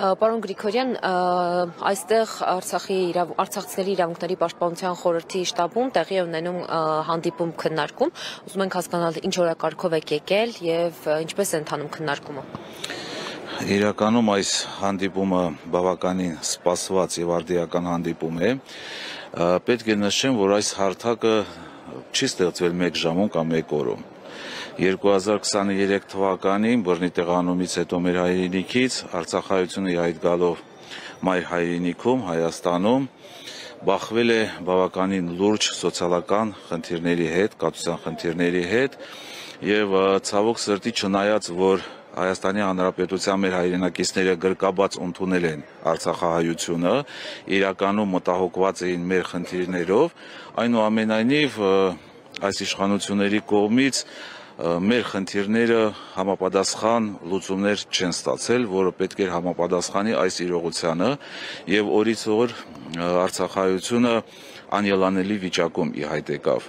Պարոն Գրիգորյան, այստեղ Արցախցիների իրավունքների պաշտպանության խորհրդի շտաբում տեղի է ունենում հանդիպում քննարկում, ուզում ենք հասկանալ ինչ օրակարգով եք եկել եւ ինչպես է ընթանում քննարկումը։ Իրականում այս հանդիպումը բավականին սպասված եւ արդիական հանդիպում է։ Պետք է նշեմ, որ այս հարթակը չի ստեղծվել 1 ժամում կամ 1 օրում։ 2023 թվականին բռնի տեղանումից հետո մեր հայրենիքից Արցախայությունը իհայտ գալով մայր հայրենիքում Հայաստանում բախվել է բավականին լուրջ սոցիալական խնդիրների հետ, կացության խնդիրների հետ եւ ցավոք սրտի չնայած որ Հայաստանի Հանրապետության մեր հայրենակիցները գրկաբաց ընդունել են Արցախահայությունը, իրականում մտահոգված էին մեր խնդիրներով, այնուամենայնիվ այս իշխանությունների կողմից մեր խնդիրները համապատասխան լուծումներ չեն ստացել, որը պետք էր համապատասխանի այս իրողությանը եւ օրից օր Արցախայությունը անելանելի վիճակում իհայտ եկավ։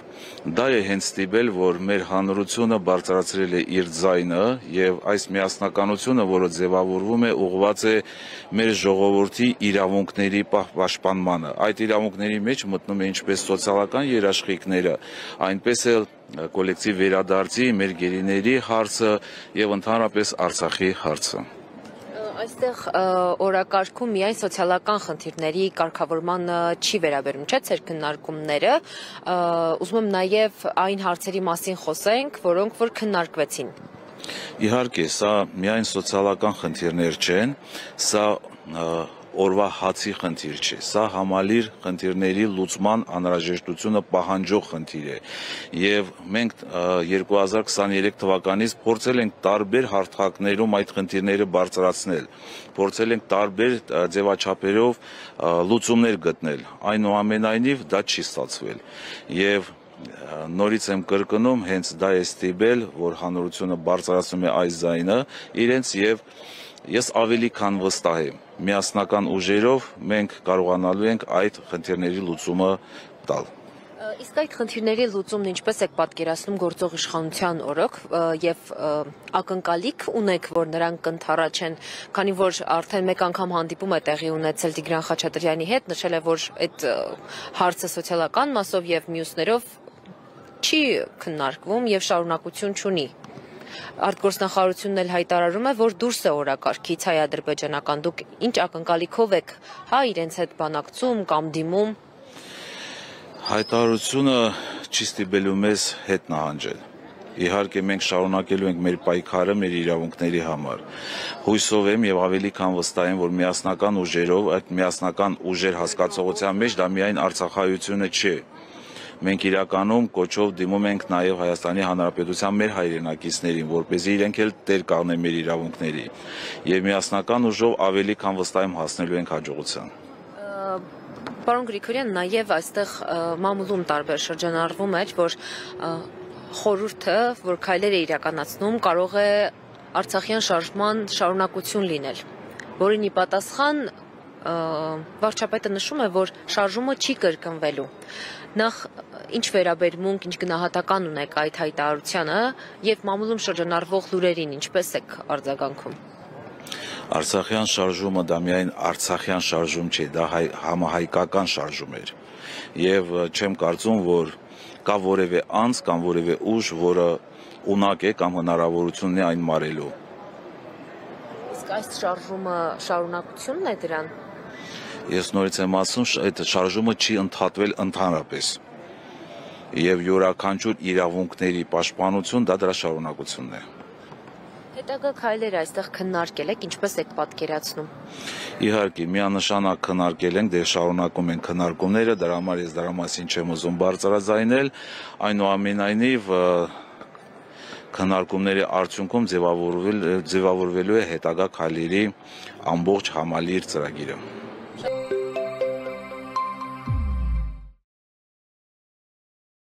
Դա է հենց ստիպել, որ մեր հանրությունը բարձրացրել է իր ձայնը եւ այս միասնականությունը, որը ձևավորվում է, ուղղված է մեր ժողովրդի իրավունքների պաշտպանմանը։ Այդ իրավունքների մեջ մտնում է ինչպես սոցիալական երաշխիքները, այնպես էլ կոլեկտիվ վերադարձի, մեր գերիների հարցը եւ ընդհանրապես Արցախի հարցը։ Այստեղ օրակարգում միայն սոցիալական խնդիրների կարգավորմանը չի վերաբերում, չէ՞ ձեր քննարկումները, ուզում եմ նաև այն հարցերի մասին խոսենք, որոնք որ քննարկվեցին։ Իհարկե, սա միայն սոցիալական խնդիրներ չեն, սա օրվա հացի խնդիր չէ, սա համալիր խնդիրների լուծման անհրաժեշտությունը պահանջող խնդիր է եւ մենք 2023 թվականից փորձել ենք տարբեր հարթակներում այդ խնդիրները բարձրացնել, փորձել ենք տարբեր ձևաչափերով լուծումներ գտնել, այնուամենայնիվ դա չի ստացվել եւ նորից եմ կրկնում, հենց դա է ստիպել, որ հանրությունը բարձրացնում է այս ձայնը իրենց եւ ես ավելի քան վստահ եմ, միասնական ուժերով մենք կարողանալու ենք այդ խնդիրների լուծումը տալ։ Իսկ այդ խնդիրների լուծումն ինչպես եք պատկերացնում գործող իշխանության օրոք եւ ակնկալիք ունեք, որ նրանք կընդառաջեն, քանի որ արդեն մեկ անգամ հանդիպում է տեղի ունեցել Տիգրան Խաչատրյանի հետ, նշել է, որ այդ հարցը սոցիալական մասով եւ մյուսներով չի քննարկվում եւ շարունակություն չունի։ Արտգործնախարարությունն էլ հայտարարում է, որ դուրս է օրակարգից հայ-ադրբեջանական, դուք ինչ ակնկալիքով եք իրենց հետ բանակցում կամ դիմում։ Հայտարարությունը չի ստիպելու մեզ հետ նահանջել։ Իհարկե մենք շարունակելու ենք մեր պայքարը մեր իրավունքների համար։ Հույսով եմ եւ ավելի քան վստահ եմ, որ միասնական ուժերով, այդ միասնական ուժեր հասկացողության մեջ դա միայն Արցախայությունը չէ։ Մենք իրականում կոչով դիմում ենք նաև Հայաստանի Հանրապետության մեր հայրենակիցներին, որպեսզի իրենք էլ տեր կանգնեն մեր իրավունքների եւ միասնական ուժով ավելի քան վստահ եմ հասնելու ենք հաջողության։ Պարոն Գրիգորյան, նաև այստեղ մամուլում տարբեր շրջանառվում էր, որ խորհուրդը, որ քայլեր է իրականացնում, կարող է Արցախյան շարժման շարունակություն լինել, որին ի պատասխան վարչապետը նշում է, որ շարժումը չի կրկնվելու։ Նախ ինչ վերաբերմունք, ինչ գնահատական ունեք այդ հայտարարությանը եւ մամուլում շրջանառվող լուրերին ինչպես եք արձագանքում։ Արցախյան շարժումը դա միայն արցախյան շարժում չէ, դա համահայկական շարժում էր։ Եվ չեմ կարծում, որ կա որևէ անձ կամ որևէ ուժ, որը ունակ է կամ հնարավորություն ունի այն մարելու։ Իսկ այս շարժումը շարունակությունն է դրան։ Ես նորից եմ ասում, այդ շարժումը չի ընդհատվել ընդհանրապես։ Եվ յուրաքանչյուր իրավունքների պաշտպանություն դա դրա շարունակությունն է։ Հետագա քայլերը այստեղ քննարկել եք, ինչպես եք պատկերացնում։ Իհարկե, միանշանակ քննարկել ենք, դեռ շարունակում ենք քննարկումները, դրա համար ես դրա մասին չեմ ուզում բարձրաձայնել, այնուամենայնիվ քննարկումների արդյունքում ձևավորվելու է հետագա քայլերի ամբողջ համալիր ծրագիրը։